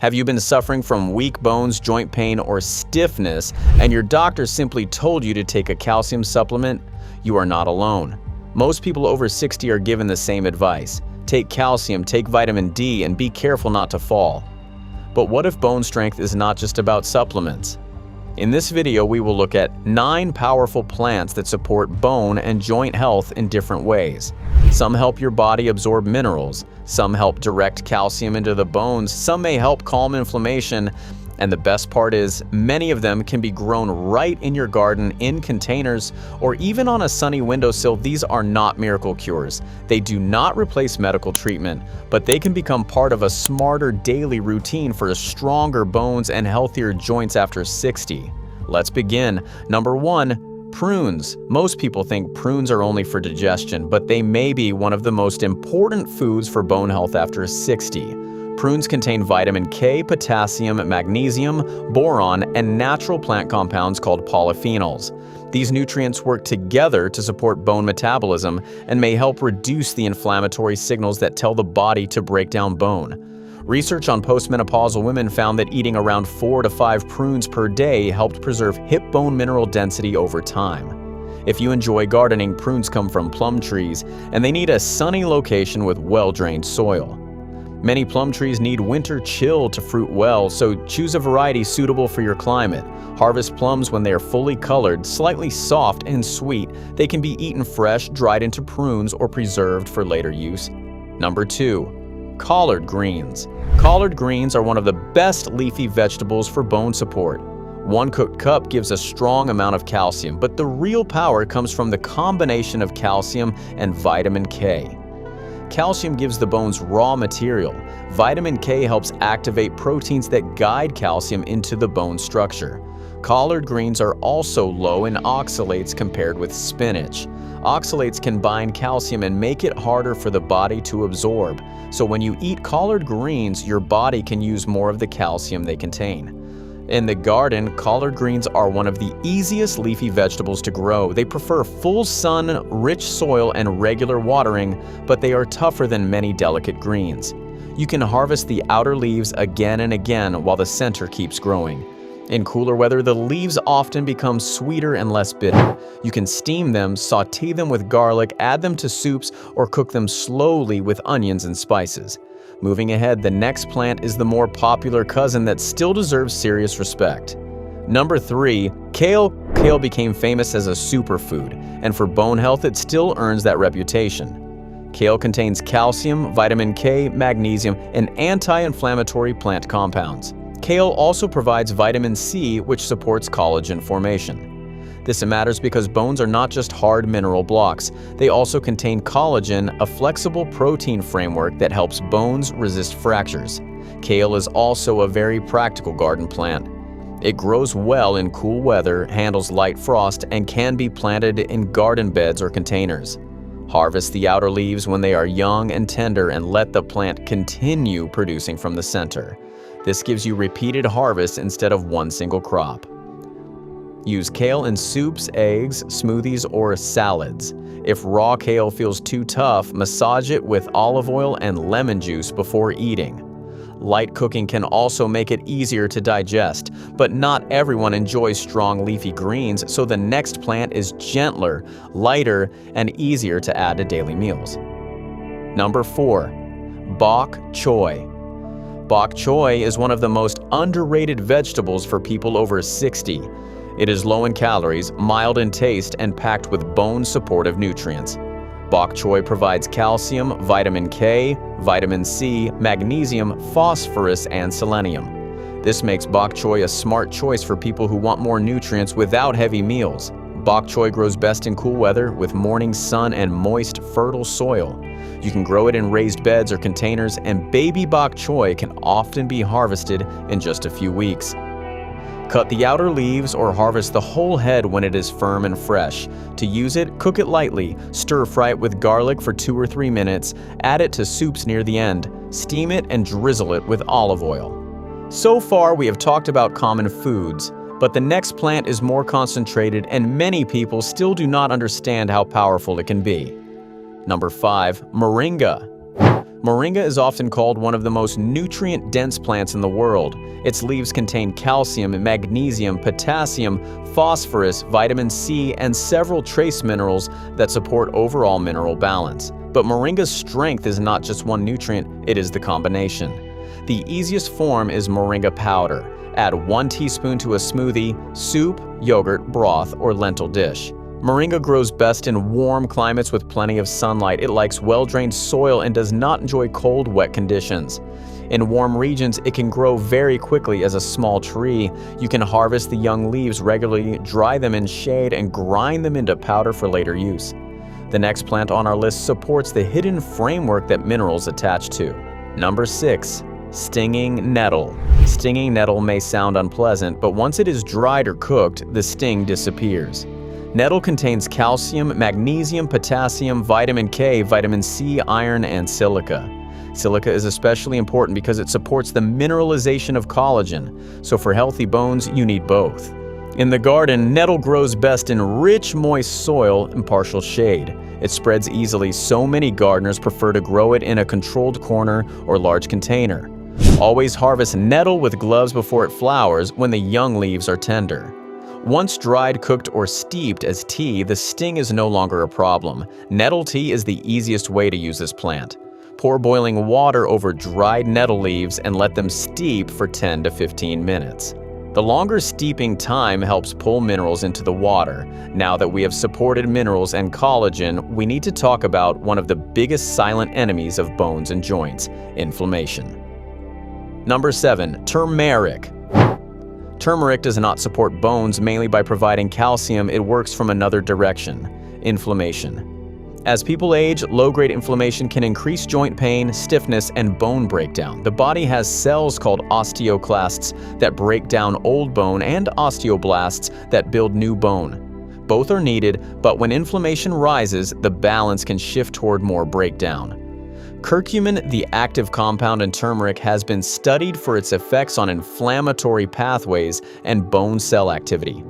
Have you been suffering from weak bones, joint pain, or stiffness, and your doctor simply told you to take a calcium supplement? You are not alone. Most people over 60 are given the same advice. Take calcium, take vitamin D, and be careful not to fall. But what if bone strength is not just about supplements? In this video, we will look at 9 powerful plants that support bone and joint health in different ways. Some help your body absorb minerals, some help direct calcium into the bones, some may help calm inflammation, and the best part is, many of them can be grown right in your garden in containers or even on a sunny windowsill. These are not miracle cures. They do not replace medical treatment, but they can become part of a smarter daily routine for stronger bones and healthier joints after 60. Let's begin. Number 1. Prunes. Most people think prunes are only for digestion, but they may be one of the most important foods for bone health after 60. Prunes contain vitamin K, potassium, magnesium, boron, and natural plant compounds called polyphenols. These nutrients work together to support bone metabolism and may help reduce the inflammatory signals that tell the body to break down bone. Research on postmenopausal women found that eating around 4 to 5 prunes per day helped preserve hip bone mineral density over time. If you enjoy gardening, prunes come from plum trees, and they need a sunny location with well-drained soil. Many plum trees need winter chill to fruit well, so choose a variety suitable for your climate. Harvest plums when they are fully colored, slightly soft and sweet. They can be eaten fresh, dried into prunes, or preserved for later use. Number 2. Collard greens. Collard greens are one of the best leafy vegetables for bone support. 1 cooked cup gives a strong amount of calcium, but the real power comes from the combination of calcium and vitamin K. Calcium gives the bones raw material. Vitamin K helps activate proteins that guide calcium into the bone structure. Collard greens are also low in oxalates compared with spinach. Oxalates can bind calcium and make it harder for the body to absorb. So when you eat collard greens, your body can use more of the calcium they contain. In the garden, collard greens are one of the easiest leafy vegetables to grow. They prefer full sun, rich soil, and regular watering, but they are tougher than many delicate greens. You can harvest the outer leaves again and again while the center keeps growing. In cooler weather, the leaves often become sweeter and less bitter. You can steam them, sauté them with garlic, add them to soups, or cook them slowly with onions and spices. Moving ahead, the next plant is the more popular cousin that still deserves serious respect. Number 3. Kale. Kale became famous as a superfood, and for bone health it still earns that reputation. Kale contains calcium, vitamin K, magnesium, and anti-inflammatory plant compounds. Kale also provides vitamin C, which supports collagen formation. This matters because bones are not just hard mineral blocks. They also contain collagen, a flexible protein framework that helps bones resist fractures. Kale is also a very practical garden plant. It grows well in cool weather, handles light frost, and can be planted in garden beds or containers. Harvest the outer leaves when they are young and tender and let the plant continue producing from the center. This gives you repeated harvests instead of one single crop. Use kale in soups, eggs, smoothies, or salads. If raw kale feels too tough, massage it with olive oil and lemon juice before eating. Light cooking can also make it easier to digest, but not everyone enjoys strong leafy greens, so the next plant is gentler, lighter, and easier to add to daily meals. Number 4. Bok choy. Bok choy is one of the most underrated vegetables for people over 60. It is low in calories, mild in taste, and packed with bone-supportive nutrients. Bok choy provides calcium, vitamin K, vitamin C, magnesium, phosphorus, and selenium. This makes bok choy a smart choice for people who want more nutrients without heavy meals. Bok choy grows best in cool weather with morning sun and moist, fertile soil. You can grow it in raised beds or containers, and baby bok choy can often be harvested in just a few weeks. Cut the outer leaves or harvest the whole head when it is firm and fresh. To use it, cook it lightly, stir-fry it with garlic for 2 or 3 minutes, add it to soups near the end, steam it, and drizzle it with olive oil. So far, we have talked about common foods, but the next plant is more concentrated and many people still do not understand how powerful it can be. Number 5. Moringa. Moringa is often called one of the most nutrient-dense plants in the world. Its leaves contain calcium, magnesium, potassium, phosphorus, vitamin C, and several trace minerals that support overall mineral balance. But moringa's strength is not just one nutrient, it is the combination. The easiest form is moringa powder. Add 1 teaspoon to a smoothie, soup, yogurt, broth, or lentil dish. Moringa grows best in warm climates with plenty of sunlight. It likes well-drained soil and does not enjoy cold, wet conditions. In warm regions, it can grow very quickly as a small tree. You can harvest the young leaves regularly, dry them in shade, and grind them into powder for later use. The next plant on our list supports the hidden framework that minerals attach to. Number 6. Stinging nettle. Stinging nettle may sound unpleasant, but once it is dried or cooked, the sting disappears. Nettle contains calcium, magnesium, potassium, vitamin K, vitamin C, iron, and silica. Silica is especially important because it supports the mineralization of collagen, so for healthy bones, you need both. In the garden, nettle grows best in rich, moist soil and partial shade. It spreads easily, so many gardeners prefer to grow it in a controlled corner or large container. Always harvest nettle with gloves before it flowers when the young leaves are tender. Once dried, cooked, or steeped as tea, the sting is no longer a problem. Nettle tea is the easiest way to use this plant. Pour boiling water over dried nettle leaves and let them steep for 10 to 15 minutes. The longer steeping time helps pull minerals into the water. Now that we have supported minerals and collagen, we need to talk about one of the biggest silent enemies of bones and joints: inflammation. Number 7. Turmeric. Turmeric does not support bones mainly by providing calcium. It works from another direction: inflammation. As people age, low-grade inflammation can increase joint pain, stiffness, and bone breakdown. The body has cells called osteoclasts that break down old bone and osteoblasts that build new bone. Both are needed, but when inflammation rises, the balance can shift toward more breakdown. Curcumin, the active compound in turmeric, has been studied for its effects on inflammatory pathways and bone cell activity.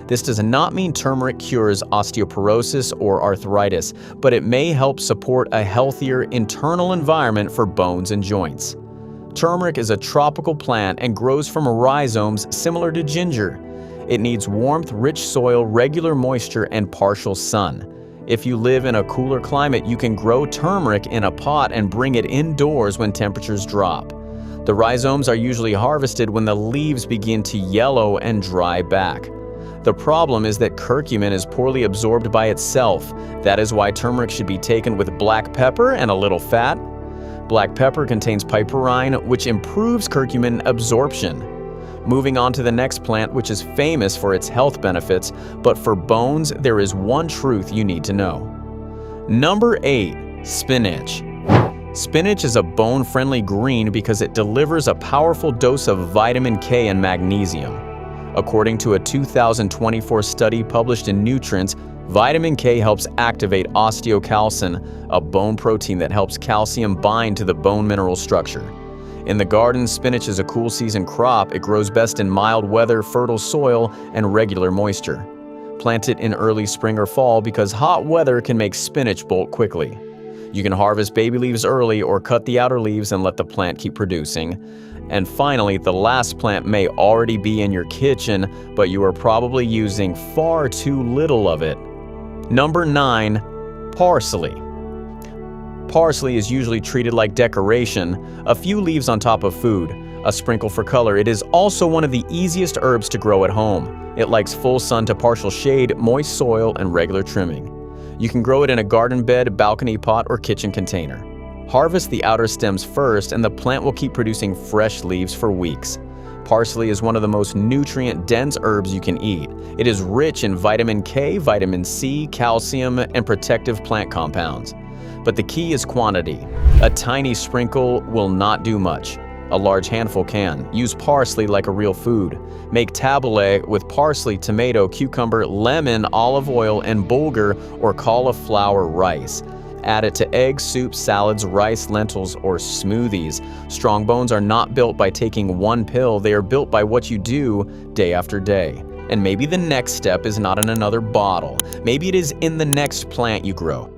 This does not mean turmeric cures osteoporosis or arthritis, but it may help support a healthier internal environment for bones and joints. Turmeric is a tropical plant and grows from rhizomes similar to ginger. It needs warmth, rich soil, regular moisture, and partial sun. If you live in a cooler climate, you can grow turmeric in a pot and bring it indoors when temperatures drop. The rhizomes are usually harvested when the leaves begin to yellow and dry back. The problem is that curcumin is poorly absorbed by itself. That is why turmeric should be taken with black pepper and a little fat. Black pepper contains piperine, which improves curcumin absorption. Moving on to the next plant, which is famous for its health benefits, but for bones, there is one truth you need to know. Number 8. Spinach. Spinach is a bone-friendly green because it delivers a powerful dose of vitamin K and magnesium. According to a 2024 study published in Nutrients, vitamin K helps activate osteocalcin, a bone protein that helps calcium bind to the bone mineral structure. In the garden, spinach is a cool season crop. It grows best in mild weather, fertile soil, and regular moisture. Plant it in early spring or fall because hot weather can make spinach bolt quickly. You can harvest baby leaves early or cut the outer leaves and let the plant keep producing. And finally, the last plant may already be in your kitchen, but you are probably using far too little of it. Number 9. Parsley. Parsley is usually treated like decoration, a few leaves on top of food, a sprinkle for color. It is also one of the easiest herbs to grow at home. It likes full sun to partial shade, moist soil, and regular trimming. You can grow it in a garden bed, balcony pot, or kitchen container. Harvest the outer stems first, and the plant will keep producing fresh leaves for weeks. Parsley is one of the most nutrient-dense herbs you can eat. It is rich in vitamin K, vitamin C, calcium, and protective plant compounds. But the key is quantity. A tiny sprinkle will not do much. A large handful can. Use parsley like a real food. Make tabbouleh with parsley, tomato, cucumber, lemon, olive oil, and bulgur or cauliflower rice. Add it to eggs, soup, salads, rice, lentils, or smoothies. Strong bones are not built by taking one pill. They are built by what you do day after day. And maybe the next step is not in another bottle. Maybe it is in the next plant you grow.